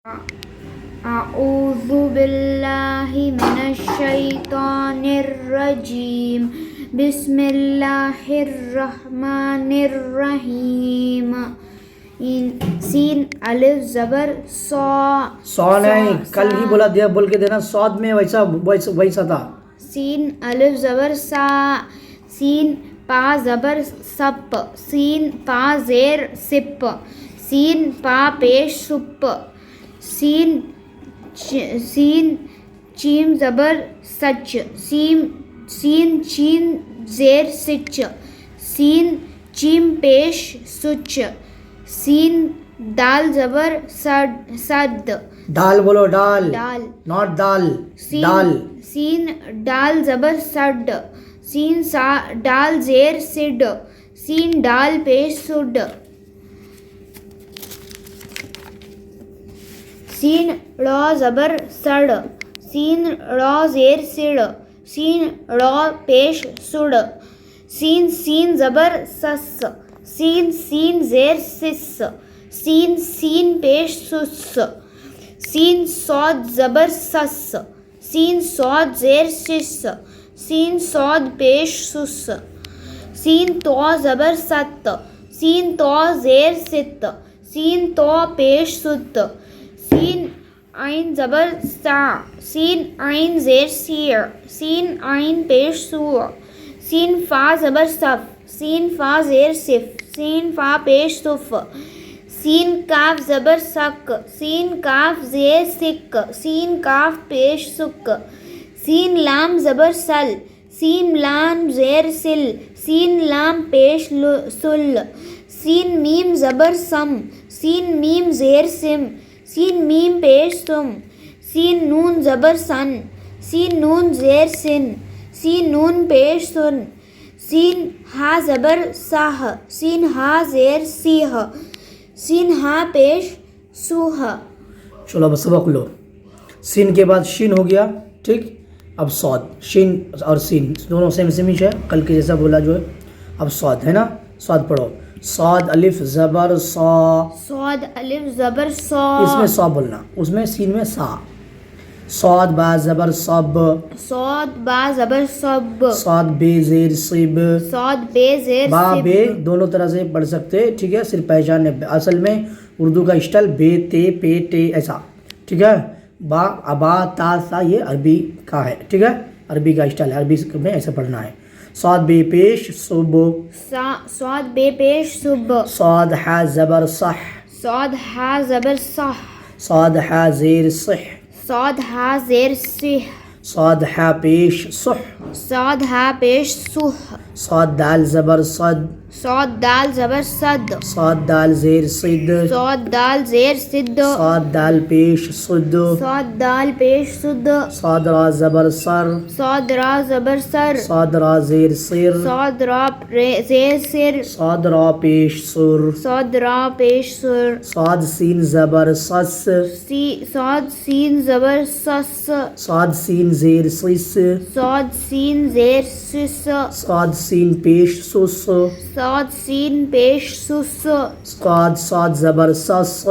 أعوذ بالله من الشيطان الرجيم بسم الله الرحمن الرحيم سین الف زبر سو نہیں کل ہی بولا دیا بول کے دینا سعود میں ویسا تھا. سین الف زبر سا سین پا زبر سپ سین پا زیر سپ سین پا پیش سپ سین چیم زبر سچ سین چین زیر سچ سین چیم پیش سچ سین دال زبر سد ڈال بولو ڈال ڈال ناٹ دال ڈال. سین ڈال زبر سڈ سین ڈال زیر سڈ سین ڈال پیش سڈ سین ڑ زبر سڑ سین ڑ زیر سڑ سین ڑ پیش سڑ سین زبر سس سین زیر سس سین پیش سس سین صاد زبر سس سین صاد زیر سس سین صاد پیش سس سین تو زبر ست سین تو زیر ست سین تو پیش ست سین عین زبر سا سین عین زیر سیر سین عین پیش سور سین فا زبر صف سین فا زیر صف سین فا پیش صف سین کاف زبر سک سین کاف زیر سک سین کاف پیش سک سین لام زبر سل سین لام زیر سل سین لام پیش سل سین میم زبر سم سین میم زیر سم سین میم پیش سم سین نون زبر سن سین نون زیر سن سین نون پیش سن سین ہا زبر ساہ سین ہا زیر سیہ سین ہا پیش سوہ. چلو اب سبق لو. سین کے بعد شین ہو گیا ٹھیک. اب صاد شین اور سین دونوں سیم ہی ہے کل کے جیسا بولا جو ہے. اب صاد ہے نا صاد پڑھو. صاد الف زبر صا صاد الف زبر صا اس میں صا بولنا اس میں سین میں سا. صاد با زبر صب صاد با زبر صب صاد بے زیر صب صاد بے زیر با سب بے دونوں طرح سے پڑھ سکتے ٹھیک ہے. صرف پہچان ہے اصل میں اردو کا اسٹائل بے تے پے ٹے ایسا ٹھیک ہے. با ابا تا سا یہ عربی کا ہے ٹھیک ہے. عربی کا اسٹائل ہے عربی میں ایسے پڑھنا ہے. صاد بے پیش صب صاد بے پیش صب صاد ہا زبر صح صاد ہا زبر صح صاد ہا زیر صح صاد ہا زیر سہ صاد ہا پیش صح صاد ہا پیش سہ صاد دال زبر صد صاد دال زبر صد صاد دال زیر صد صاد دال زیر صد صاد دال پیش صد صاد دال پیش صد صاد را زبر سر صاد را زبر سر صاد را زیر سر صاد را زیر سر صاد را پیش سر صاد را پیش سر صاد سین زبر سس صاد سین زبر سس صاد سین زیر سس صاد سین زیر سس صاد سین پیش سس صاد سین پیش سس صاد زبر سس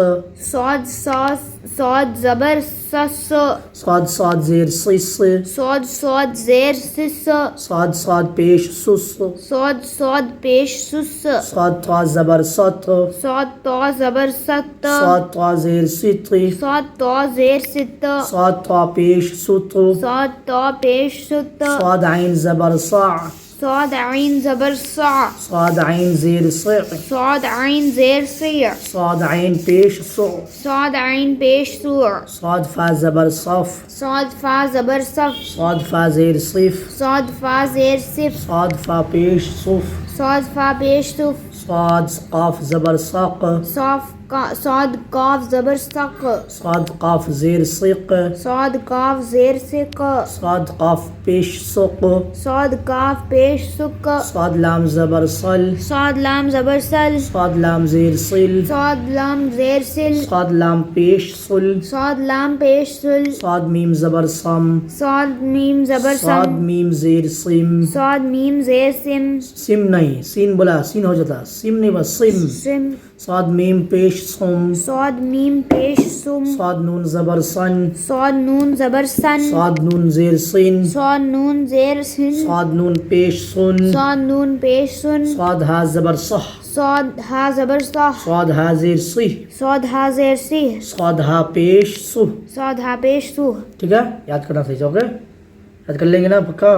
صاد زبر سس صاد زیر سس صاد زیر سس صاد پیش سس صاد پیش سس صاد تا زبر ست صاد تا زبر ست صاد تا زیر ست صاد تا زیر ست صاد تا پیش ست صاد تا پیش ست صاد عین زبر صع صاد عین زبر صع صاد عین زیر صع صاد عین زیر سیع صاد عین پیش صع صاد عین پیش سوع صاد فا زبر صف صاد فا زبر صف صاد فا زیر صف صاد فا زیر صف صاد فا پیش صف صاد فا پیش صف صاد قاف زبر ساق صاد قاف زبر سق صاد قاف زیر صق صاد قاف زیر سق صاد قاف پیش سق صاد قاف پیش سق صاد لام زبر صل صاد لام زبر سل صاد لام زیر صل صاد لام زیر سل صاد لام پیش صل صاد لام پیش سل صاد میم زبر صم صاد میم زبر صاد سم میم زیر صم صاد میم زیر سم سم نہیں سین بولا سین ہو جاتا سم نہیں بس سم سم صاد میم پیش سم صاد میم پیش سم صاد نون زبر سن صاد نون زبر سن صاد نون زیر سین صاد نون زیر سن صاد نون پیش سن صاد نون پیش سن صاد ہا زبر صح صاد ہا زبر صح صاد ہا زیر سی صاد ہا زیر سی صاد ہا پیش سو صاد ہا پیش سو ٹھیک ہے یاد کرنا صحیح سے اوکے یاد کر لیں گے نا پکا